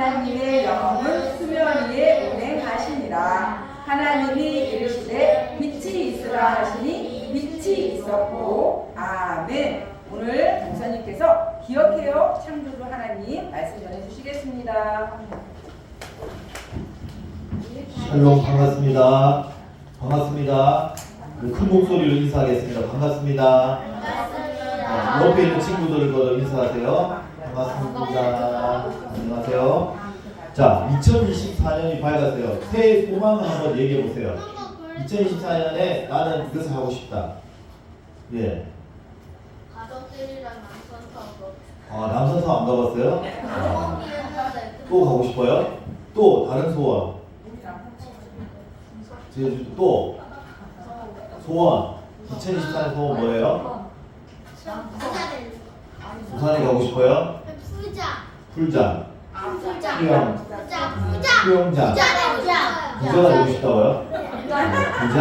하나님의 영혼은 수면 위에 운행하시니라. 하나님이 이르시되 빛이 있으라 하시니 빛이 있었고. 아멘. 오늘 목사님께서 기억해요 창조주 하나님 말씀 전해주시겠습니다. 샬롬, 반갑습니다. 반갑습니다. 큰 목소리로 인사하겠습니다. 반갑습니다. 옆에 있는 친구들과도 인사하세요. 반갑습니다. 안녕하세요. 자, 2024년이 밝았어요. 새해 소망을 한번 얘기해 보세요. 2024년에 나는 이것을 하고 싶다. 예. 가족들이랑 남편 타고 남산사 안 가봤어요? 또 가고 싶어요? 또 다른 소원. 제주도 또 소원. 2024년 소원 뭐예요? 부산에 가고 싶어요? 풀장. 수영장. 부자가 되고 싶다고요? 부자?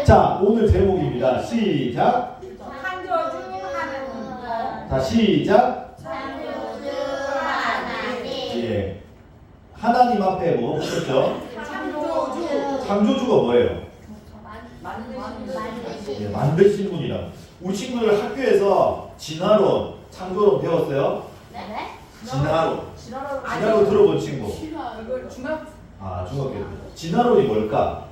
자, 오늘 제목입니다. 시작. 자, 시작. 예. 하나님 앞에 뭐 붙였죠? 창조주가 뭐예요? 예, 만드신 분이라. 우리 친구들 학교에서 진화론, 창조론 배웠어요? 진화론 들어본 친구? 이거 중학교 진화론이 뭘까?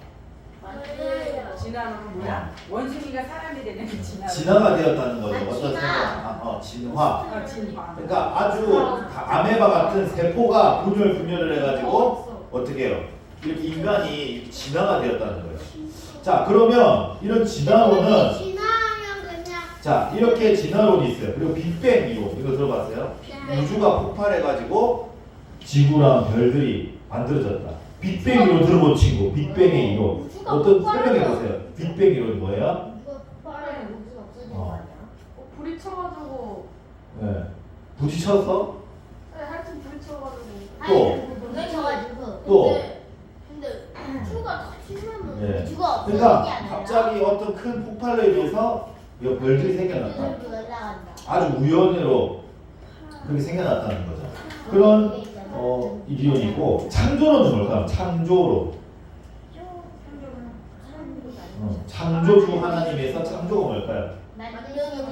진화는 뭐야? 원숭이가 사람이 되는 진화가 되었다는 거죠. 어떤 생각? 진화. 진화. 그러니까 아주 아메바 같은 세포가 분열을 해가지고 어떻게 해요? 이렇게 인간이 진화가 되었다는 거예요. 자, 그러면 이런 진화론은 자, 이렇게 진화론이 있어요. 그리고 빅뱅 이론 이거 들어봤어요? 우주가 폭발해가지고 지구랑 별들이 만들어졌다. 빅뱅 이론 들어본 친구, 빅뱅의 이론 어떤 설명해 보세요. 빅뱅 이론이 뭐예요? 불이 쳐가지고 네. 부딪혔어? 하여튼 불이 쳐가지고 또 근데 추가 다 치면은 네. 주가 그러니까 갑자기 어떤 큰 폭발로 인해서 별들이 생겨났다. 아주 우연으로 그렇게 생겨났다는 거죠. 그런 이론이고 창조론은 뭘까요? 창조론. 창조주 하나님에서 창조가 뭘까요?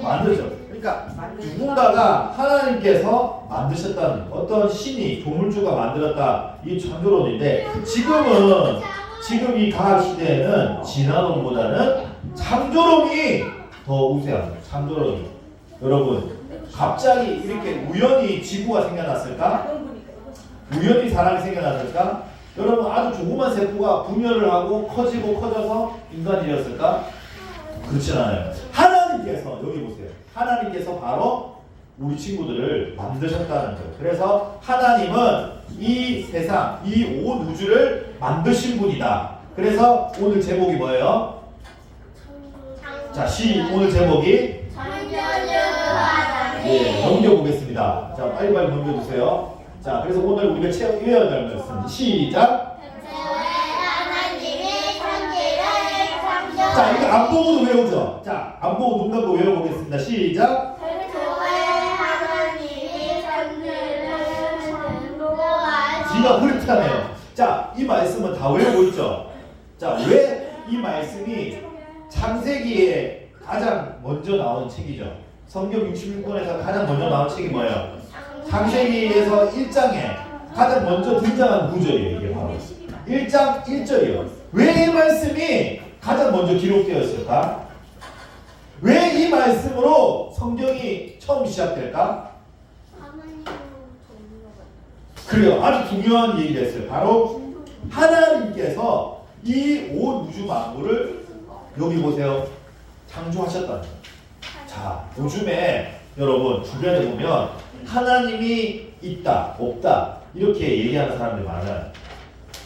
만들죠. 그러니까 누군가가 하나님께서 만드셨다는 어떤 신이 조물주가 만들었다 이 창조론인데 지금 이 과학 시대에는 진화론보다는 창조론이 더 우세합니다. 창조론이. 여러분 갑자기 이렇게 우연히 지구가 생겨났을까? 우연히 사람이 생겨났을까? 여러분 아주 조그만 세포가 분열을 하고 커져서 인간이 되었을까? 그렇진 않아요. 하나님께서 여기 보세요. 하나님께서 바로 우리 친구들을 만드셨다는 거예요. 그래서 하나님은 이 세상, 이 온 우주를 만드신 분이다. 그래서 오늘 제목이 뭐예요? 자, 오늘 제목이 넘겨보겠습니다. 자, 빨리빨리 넘겨주세요. 자, 그래서 오늘 우리가 외워야 될 말씀 시작. 자, 이거 안 보고도 외우죠. 자, 안 보고 눈 감고 외워보겠습니다. 시작. 네가 그렇게 하네요. 자, 이 말씀은 다 외우고 있죠. 자, 왜 이 말씀이 창세기에 가장 먼저 나온 책이죠. 성경 66권에서 가장 먼저 나온 책이 뭐예요? 창세기에서 1장에 가장 먼저 등장한 구절이에요. 이게 바로 1장 1절이에요. 왜 이 말씀이 가장 먼저 기록되었을까? 왜 이 말씀으로 성경이 처음 시작될까? 그래요. 아주 중요한 얘기가 있어요. 바로 하나님께서 이 온 우주 만물을 여기 보세요. 창조하셨다는 거예요. 자, 요즘에 여러분 주변에 보면 하나님이 있다, 없다 이렇게 얘기하는 사람들이 많아요.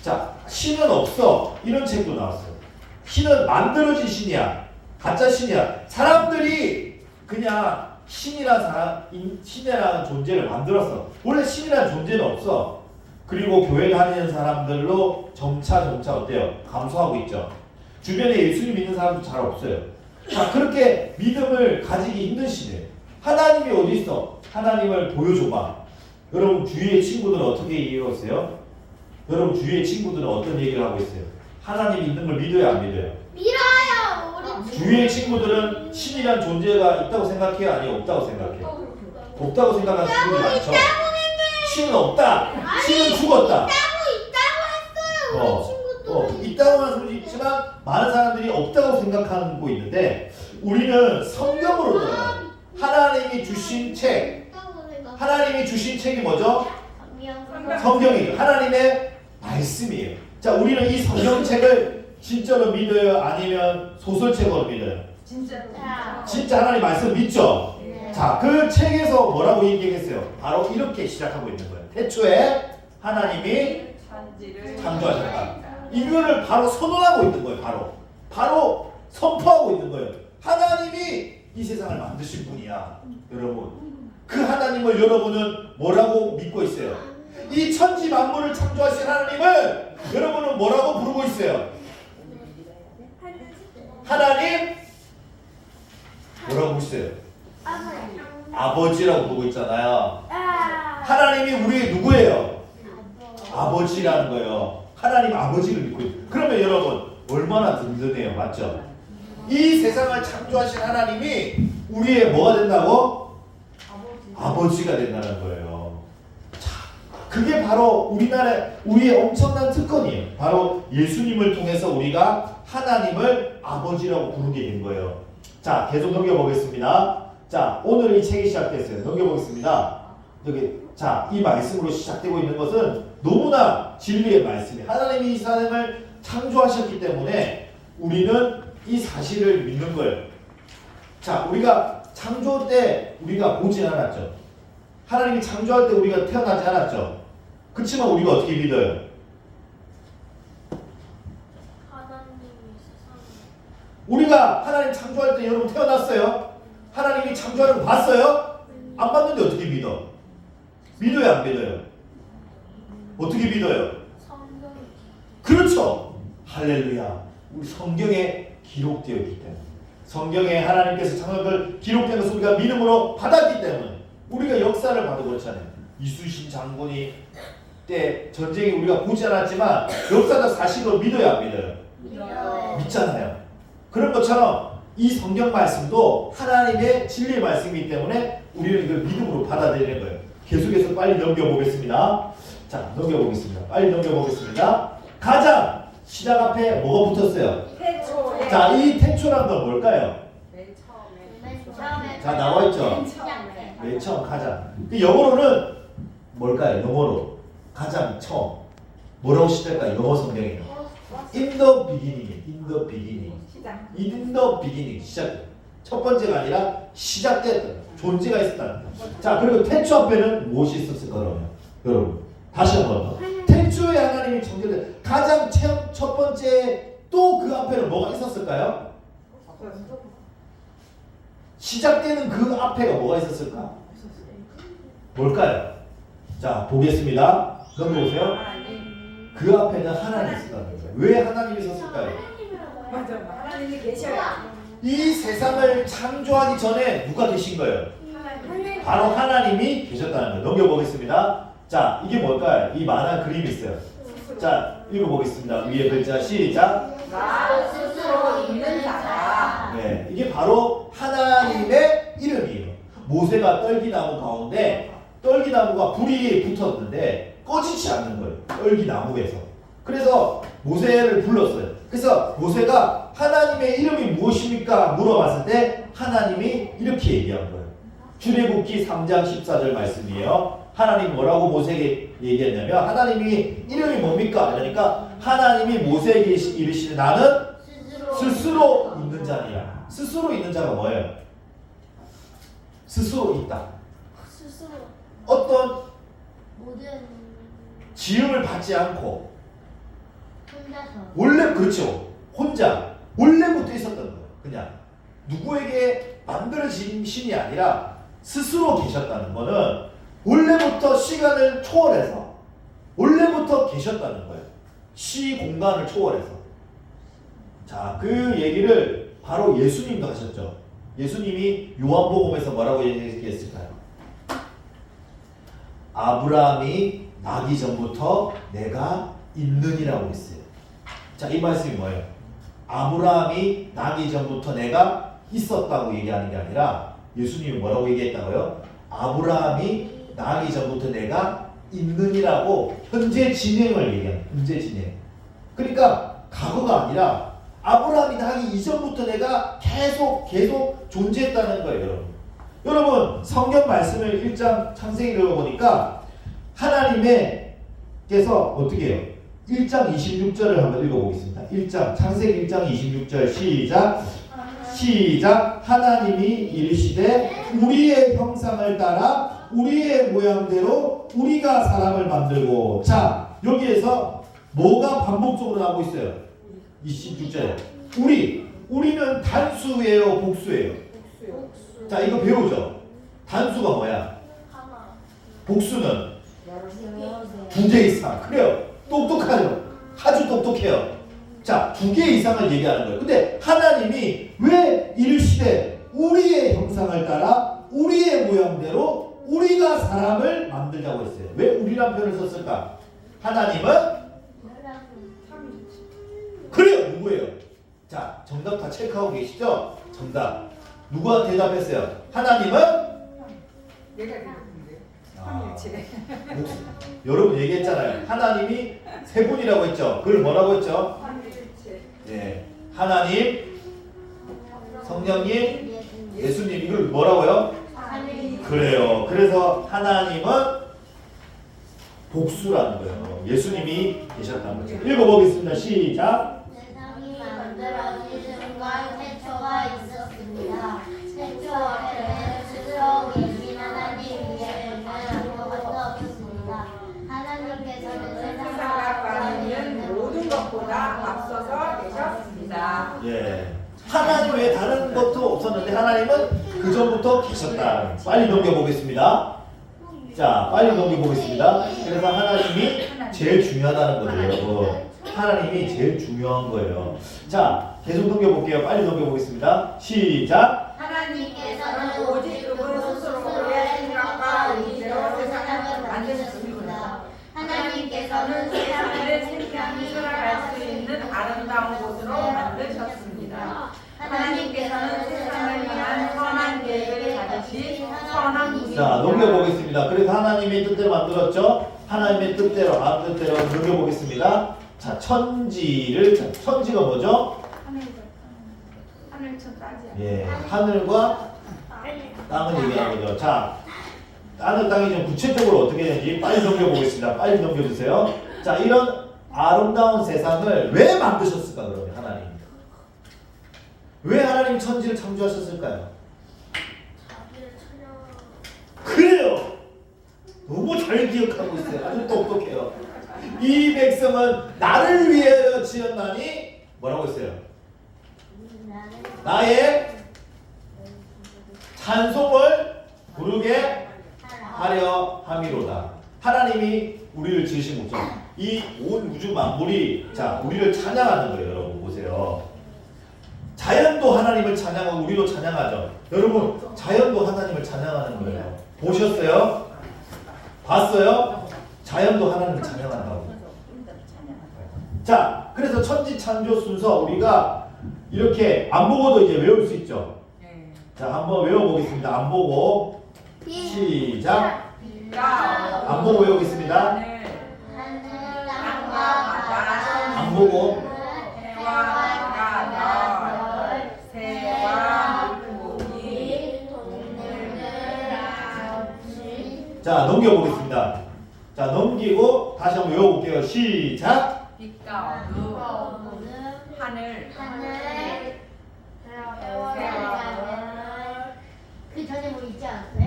자, 신은 없어 이런 책도 나왔어요. 신은 만들어진 신이야, 가짜 신이야. 사람들이 그냥 신이라는 존재를 만들었어. 원래 신이라는 존재는 없어. 그리고 교회 다니는 사람들로 점차 어때요? 감소하고 있죠. 주변에 예수님 믿는 사람도 잘 없어요. 자, 그렇게 믿음을 가지기 힘든 시대. 하나님이 어디 있어? 하나님을 보여줘봐. 여러분 주위의 친구들은 어떻게 얘기하고 있어요? 여러분 주위의 친구들은 어떤 얘기를 하고 있어요? 하나님이 있는 걸 믿어요, 안 믿어요? 밀어요. 우리 주위의 친구들은 신이란 존재가 있다고 생각해요, 아니요? 없다고 생각해요? 없다고 생각하는 친구들이 많죠. 신은 없다. 신은 죽었다. 있다고 했어요. 우리 친구들은. 있다고 하는 소리 있지만 많은 사람들이 없다고 생각하고 있는데 우리는 성경으로 들어가요. 하나님이 주신 책, 있다고 생각. 하나님이 주신 책이 뭐죠? 성경. 성경이에요. 하나님의 말씀이에요. 자, 우리는 이 성경책을 진짜로 믿어요? 아니면 소설책으로 믿어요? 진짜로. 진짜 하나님 말씀 믿죠? 네. 자, 그 책에서 뭐라고 얘기했어요? 바로 이렇게 시작하고 있는 거예요. 태초에 하나님이 천지를 창조하셨다. 이거를 바로 선언하고 있는 거예요. 바로 선포하고 있는 거예요. 하나님이 이 세상을 만드신 분이야. 여러분, 그 하나님을 여러분은 뭐라고 믿고 있어요? 이 천지 만물을 창조하신 하나님을 여러분은 뭐라고 부르고 있어요? 하나님 뭐라고 있어요? 아버지라고 부르고 있잖아요. 하나님이 우리의 누구예요? 아버지라는 거예요. 하나님 아버지를 믿고 있어요. 그러면 여러분 얼마나 든든해요, 맞죠? 이 세상을 창조하신 하나님이 우리의 뭐가 된다고? 아버지가 된다는 거예요. 자, 그게 바로 우리의 엄청난 특권이에요. 바로 예수님을 통해서 우리가 하나님을 아버지라고 부르게 된 거예요. 자, 계속 넘겨보겠습니다. 자, 오늘 이 책이 시작됐어요. 넘겨보겠습니다. 자, 이 말씀으로 시작되고 있는 것은 너무나 진리의 말씀이에요. 하나님이 이 세상을 창조하셨기 때문에 우리는 이 사실을 믿는 거예요. 자, 우리가 창조 때 우리가 보진 않았죠. 하나님이 창조할 때 우리가 태어나지 않았죠. 그렇지만 우리가 어떻게 믿어요? 우리가 하나님 창조할 때 여러분 태어났어요? 하나님이 창조하는 거 봤어요? 안 봤는데 어떻게 믿어? 믿어요, 안 믿어요? 어떻게 믿어요? 그렇죠. 할렐루야. 우리 성경에 기록되어 있기 때문에, 성경에 하나님께서 창조를 기록된 것을 우리가 믿음으로 받았기 때문에, 우리가 역사를 봐도 그렇잖아요. 이순신 장군이 때 전쟁이 우리가 보지 않았지만 역사적 사실로 믿어야 안 믿어요? 믿잖아요. 그런 것처럼 이 성경 말씀도 하나님의 진리의 말씀이기 때문에 우리는 이걸 믿음으로 받아들이는 거예요. 계속해서 빨리 넘겨보겠습니다. 자, 넘겨보겠습니다. 빨리 넘겨보겠습니다. 가장 시작 앞에 뭐가 붙었어요? 태초에. 자, 이 태초란 건 뭘까요? 맨 처음에. 자, 나와있죠? 맨 처음에. 맨 처음 가장. 그 영어로는 뭘까요? 영어로 가장 처음. 뭐라고 시작할까요? 영어 성경이요. In the beginning. In the beginning. 시작. In the beginning. 시작. 첫 번째가 아니라 시작됐다. 존재가 있었다. 자, 그리고 태초 앞에는 무엇이 있었을까 그러면? 여러분, 다시 한번 더. 태초에 하나님이 창조된 가장 첫 번째 또 그 앞에는 뭐가 있었을까요? 시작되는 그 앞에가 뭐가 있었을까? 뭘까요? 자, 보겠습니다. 넘겨보세요. 하나님. 그 앞에는 하나님이 있었다는 거예요. 왜 하나님이 있었을까요? 맞아. 하나님이 계셔요. 이 세상을 창조하기 전에 누가 계신 거예요? 하나님. 바로 하나님이 계셨다는 거예요. 넘겨보겠습니다. 자, 이게 뭘까요? 이 만화 그림이 있어요. 자, 읽어보겠습니다. 위에 글자 시작. 나 스스로 있는 자다. 네, 이게 바로 하나님의 이름이에요. 모세가 떨기나무 가운데 떨기나무가 불이 붙었는데 꺼지지 않는 거예요. 떨기나무에서. 그래서 모세를 불렀어요. 그래서 모세가 하나님의 이름이 무엇입니까? 물어봤을 때 하나님이 이렇게 얘기한 거예요. 출애굽기 3장 14절 말씀이에요. 하나님 뭐라고 모세에게 얘기했냐면 하나님이 이름이 뭡니까? 그러니까 하나님이 모세에게 이르시되 나는 스스로 있는 자니라. 스스로 있는 자가 뭐예요? 스스로 있다. 스스로 어떤 모든 지음을 받지 않고 혼자서 원래 그렇죠. 혼자 원래부터 있었던 거예요. 그냥 누구에게 만들어진 신이 아니라 스스로 계셨다는 거는 원래부터 시간을 초월해서 원래부터 계셨다는 거예요. 시 공간을 초월해서. 자, 그 얘기를 바로 예수님도 하셨죠. 예수님이 요한복음에서 뭐라고 얘기했을까요? 아브라함이 나기 전부터 내가 있느니라고 했어요. 자, 이 말씀이 뭐예요? 아브라함이 나기 전부터 내가 있었다고 얘기하는 게 아니라 예수님이 뭐라고 얘기했다고요? 아브라함이 나기 전부터 내가 있느니라고 현재 진행을 얘기하는 현재 진행. 그러니까 과거가 아니라 아브라함이 나기 이전부터 내가 계속 존재했다는 거예요, 여러분. 여러분, 성경 말씀을 1장 창세기 읽어보니까 하나님께서 어떻게 해요? 1장 26절을 한번 읽어보겠습니다. 창세기 1장 26절 시작. 하나님이 이르시되 우리의 형상을 따라 우리의 모양대로 우리가 사람을 만들고. 자, 여기에서 뭐가 반복적으로 나오고 있어요? 26절에 우리는 단수예요, 복수예요? 자, 이거 배우죠? 단수가 뭐야? 복수는 두 개 이상. 그래요. 똑똑하죠? 아주 똑똑해요. 자, 두 개 이상을 얘기하는 거예요. 근데 하나님이 왜 이르시되 우리의 형상을 따라 우리의 모양대로 우리가 사람을 만들자고 했어요? 왜 우리란 표현을 썼을까? 하나님은 그래요. 누구예요? 자, 정답 다 체크하고 계시죠? 정답. 누가 대답했어요? 하나님은? 내가 대답인데. 아, 삼일체. 여러분 얘기했잖아요. 하나님이 세 분이라고 했죠. 그걸 뭐라고 했죠? 삼일체. 예, 하나님, 성령님, 예수님. 이걸 뭐라고요? 그래요. 그래서 하나님은 복수라는 거예요. 예수님이 계셨다는 거죠. 읽어보겠습니다. 시작. 세상이 만들어지는과 태초가 있었습니다. 태초에는 스스로 계신 하나님 위에는 아무것도 없었습니다. 하나님께서는 세상과 관계는 모든 것보다 앞서서 계셨습니다. 예. 하나님 외에 다른 것도 없었는데 하나님은 그 전부터 계셨다. 빨리 넘겨보겠습니다. 자, 빨리 넘겨보겠습니다. 그래서 하나님이 제일 중요하다는 거죠, 여러분. 하나님이 제일 중요한 거예요. 자, 계속 넘겨볼게요. 빨리 넘겨보겠습니다. 시작. 하나님께서는 오직 그분 스스로의 생각과 의지로 세상을 만드셨습니다. 하나님께서는 세상을 생명이 살아갈 수 있는 아름다운 곳으로 만드셨습니다. 하나님께서는 세상을 위한 선한 계획을 가지신 선한 분이십니다. 자, 넘겨보겠습니다. 그래서 하나님의 뜻대로 만들었죠? 하나님의 뜻대로, 마음 뜻대로 넘겨보겠습니다. 자, 천지가 뭐죠? 하늘천 따지야. 예, 하늘과 땅을 얘기하는 거죠. 자, 하늘 땅이 좀 구체적으로 어떻게 되는지 빨리 넘겨보겠습니다. 빨리 넘겨주세요. 자, 이런 아름다운 세상을 왜 만드셨을까, 그러면 하나님? 왜 하나님 천지를 창조하셨을까요? 그래요! 너무 잘 기억하고 있어요. 아주 똑똑해요. 이 백성은 나를 위하여 지었나니 뭐라고 했어요? 나의 찬송을 부르게 하려 함이로다. 하나님이 우리를 지으신 목적, 이 온 우주 만물이 자 우리를 찬양하는 거예요. 여러분 보세요. 자연도 하나님을 찬양하고 우리도 찬양하죠. 여러분 자연도 하나님을 찬양하는 거예요. 보셨어요? 봤어요? 자연도 하나님을 찬양한다고. 자, 그래서 천지 창조 순서 우리가 이렇게 안 보고도 이제 외울 수 있죠. 자, 한번 외워보겠습니다. 안 보고 시작. 안 보고 외우겠습니다. 하늘 땅과 바다 안 보고 해와 별, 새와 물고기, 자, 넘겨보겠습니다. 자, 넘기고 다시 한번 외워볼게요. 시작. 빛과 어둠, 하늘, 그 전에 뭐 있지 않았어요?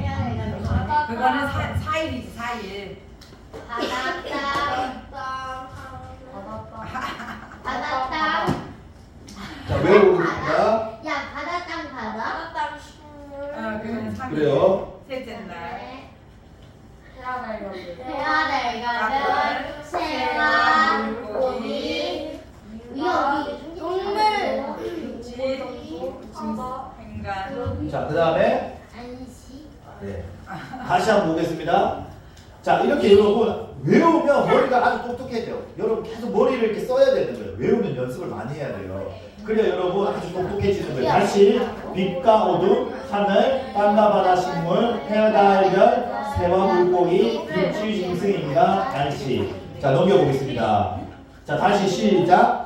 그거는 사일이지, 사일. 바다 땅. 자, 외워보겠습니다. 야 바다 땅 바다. 그거는 3일. 그래요. 셋째 날. 해와 달걀은 새와 물고기 여기 동물 육지, 행간. 자, 그 다음에 안시 네. 다시 한번 보겠습니다. 자, 이렇게 여러분 외우면 머리가 아주 똑똑해져요. 여러분 계속 머리를 이렇게 써야 되는 거예요. 외우면 연습을 많이 해야 돼요. 그래야 여러분 아주 똑똑해지는 거예요. 다시 빛과 어둠, 하늘, 땅과 바다, 식물, 해와 별, 새와 물고기, 육지 짐승입니다. 간식. 자, 넘겨보겠습니다. 자, 다시 시작.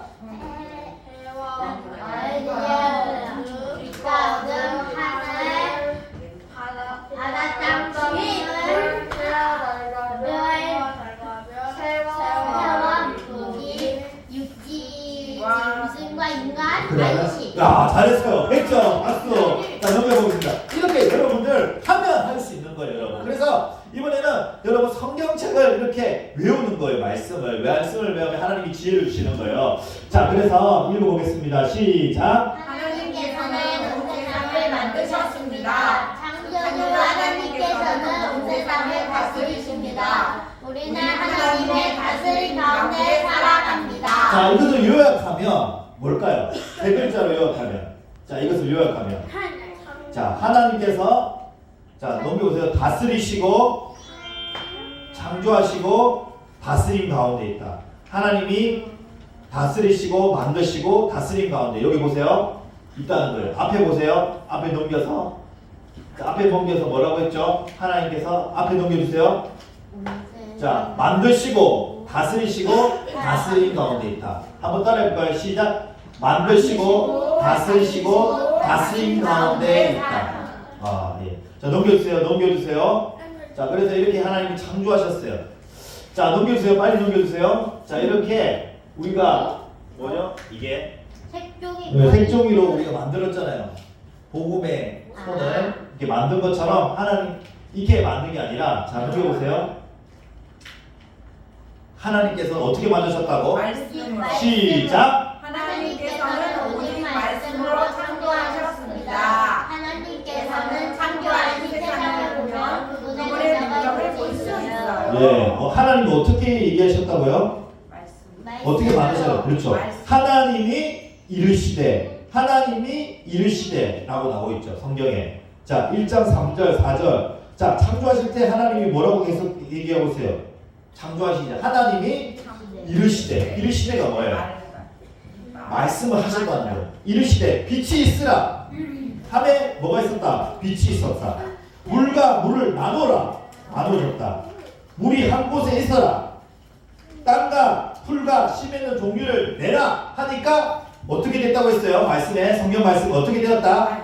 바다 땅 거미를 새와 물고기 육지 짐승과 인간 간식. 야, 잘했어요. 100점. 박수. 자, 넘겨보겠습니다. 이렇게 여러분들 하면 할 수 있는 거예요, 여러분. 그래서 이번에는 여러분 성경책을 이렇게 외우는 거예요. 말씀을 외우면 하나님이 지혜를 주시는 거예요. 자, 그래서 읽어보겠습니다. 시작. 하나님께서는 온 세상을 만드셨습니다. 창조주 하나님께서는 온 세상을 다스리십니다. 우리는 하나님의 다스림 가운데 살아갑니다. 자, 이것을 요약하면 뭘까요? 세 글자로 요약하면. 자, 이것을 요약하면. 자, 하나님께서 자, 넘겨보세요. 다스리시고 창조하시고 다스림 가운데 있다. 하나님이 다스리시고 만드시고 다스림 가운데 여기 보세요. 있다는 거예요. 앞에 보세요. 앞에 넘겨서 자, 앞에 넘겨서 뭐라고 했죠? 하나님께서 앞에 넘겨주세요. 자, 만드시고 다스리시고 다스림 가운데 있다. 한번 따라해볼까요? 시작. 만드시고 다스리시고 다스림 가운데 있다. 아, 예. 자, 넘겨주세요. 자, 그래서 이렇게 하나님이 창조하셨어요. 자, 넘겨주세요. 빨리 넘겨주세요. 자, 이렇게 우리가 뭐죠? 이게 색종이로 우리가 만들었잖아요. 복음의 손을 이렇게 만든 것처럼 하나님 이렇게 만든 게 아니라 자, 넘겨보세요. 하나님께서 어떻게 만드셨다고? 말씀으로. 시작. 하나님께서는 오직 말씀으로 창조하셨습니다. 하나님께서는 창조하신 세상을 보면 그분의 능력을 볼 수 있어요. 예, 하나님 어떻게 얘기하셨다고요? 말씀. 어떻게 만드셔요? 그렇죠. 하나님이 이르시되 라고 나오고 있죠. 성경에. 자, 1장 3절 4절. 자, 창조하실 때 하나님이 뭐라고 계속 얘기하고 있어요? 창조하시자. 하나님이 이르시되가 뭐예요? 말씀을 하셨다는 거예요. 이르시되 빛이 있으라. 함에 뭐가 있었다? 빛이 있었다. 물과 물을 나눠졌다. 물이 한 곳에 있어라. 땅과 풀과 씨 맺는 종류를 내라 하니까 어떻게 됐다고 했어요? 말씀에 성경 말씀 어떻게 되었다?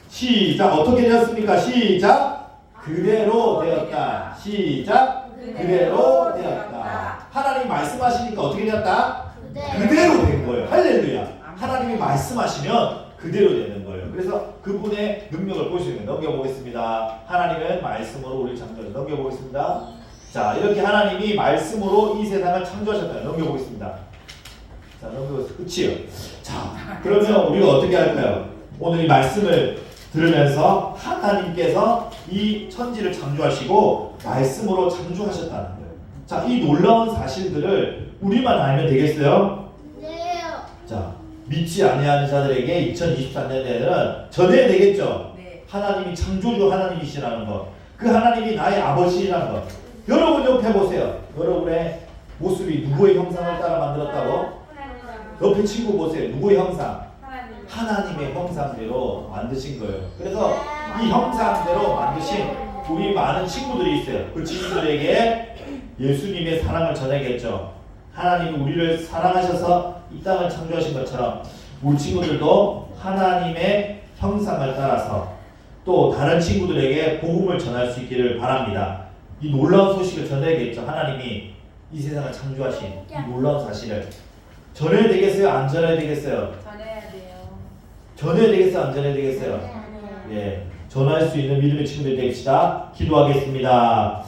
시작. 어떻게 되었습니까? 시작. 그대로 되었다. 시작. 그대로 되었다. 하나님 말씀하시니까 어떻게 되었다? 그대로 된 거예요. 할렐루야. 하나님이 말씀하시면 그대로 되는 거예요. 그래서 그분의 능력을 보시는 거예요. 넘겨보겠습니다. 하나님은 말씀으로 우리를 창조하셨다. 넘겨보겠습니다. 자, 이렇게 하나님이 말씀으로 이 세상을 창조하셨다. 넘겨보겠습니다. 자, 넘겨보겠습니다. 끝이에요. 자, 그러면 우리가 어떻게 할까요? 오늘 이 말씀을 들으면서 하나님께서 이 천지를 창조하시고 말씀으로 창조하셨다는 거예요. 자, 이 놀라운 사실들을 우리만 알면 되겠어요? 네. 자, 믿지 아니하는 자들에게 2024년에는 전해야 되겠죠? 네. 하나님이 창조주 하나님이시라는 것, 그 하나님이 나의 아버지라는 것. 여러분 옆에 보세요. 여러분의 모습이 누구의 형상을 따라 만들었다고? 옆에 친구 보세요. 누구의 형상? 하나님의 형상대로 만드신 거예요. 그래서 이 형상대로 만드신 우리 많은 친구들이 있어요. 그 친구들에게 예수님의 사랑을 전하겠죠. 하나님이 우리를 사랑하셔서 이 땅을 창조하신 것처럼 우리 친구들도 하나님의 형상을 따라서 또 다른 친구들에게 복음을 전할 수 있기를 바랍니다. 이 놀라운 소식을 전해야겠죠. 하나님이 이 세상을 창조하신 이 놀라운 사실을 전해야 되겠어요? 안 전해야 되겠어요? 전해야 돼요. 전해야 되겠어요? 안 전해야 되겠어요? 예, 전할 수 있는 믿음의 친구들이 됩시다. 기도하겠습니다.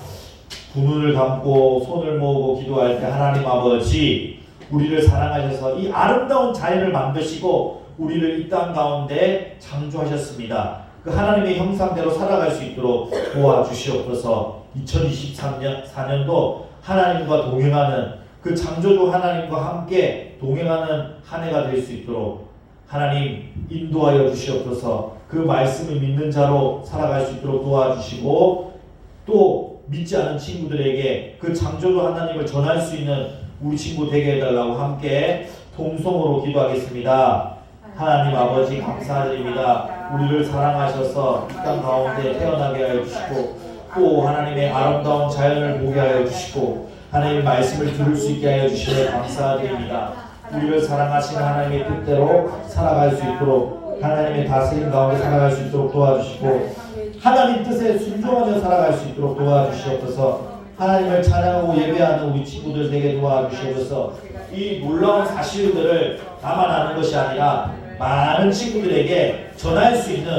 두 눈을 감고 손을 모으고 기도할 때 하나님 아버지, 우리를 사랑하셔서 이 아름다운 자연을 만드시고 우리를 이 땅 가운데 창조하셨습니다. 그 하나님의 형상대로 살아갈 수 있도록 도와주시옵소서. 2023년도 하나님과 동행하는 그 창조주 하나님과 함께 동행하는 한 해가 될 수 있도록 하나님 인도하여 주시옵소서. 그 말씀을 믿는 자로 살아갈 수 있도록 도와주시고 또 믿지 않은 친구들에게 그 창조주 하나님을 전할 수 있는 우리 친구 되게 해달라고 함께 통성으로 기도하겠습니다. 하나님 아버지 감사드립니다. 우리를 사랑하셔서 이 땅 가운데 태어나게 하여 주시고 또 하나님의 아름다운 자연을 보게 하여 주시고 하나님의 말씀을 들을 수 있게 하여 주시며 감사드립니다. 우리를 사랑하시는 하나님의 뜻대로 살아갈 수 있도록 하나님의 다스림 가운데 살아갈 수 있도록 도와주시고 하나님 뜻에 순종하며 살아갈 수 있도록 도와주시옵소서. 하나님을 찬양하고 예배하는 우리 친구들 되게 도와주시옵소서. 이 놀라운 사실들을 나만 아는 것이 아니라 많은 친구들에게 전할 수 있는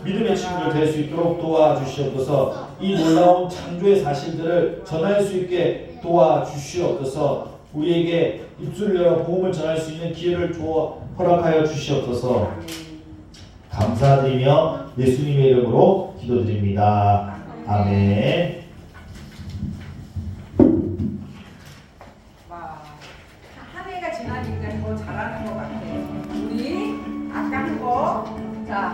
믿음의 친구들 될 수 있도록 도와주시옵소서. 이 놀라운 창조의 사실들을 전할 수 있게 도와주시옵소서. 우리에게 입술을 열어 복음을 전할 수 있는 기회를 허락하여 주시옵소서. 감사드리며 예수님의 이름으로 기도드립니다. 아멘. 와, 한 해가 지나니까 더 잘하는 것 같아요. 우리 아까 한 거, 자.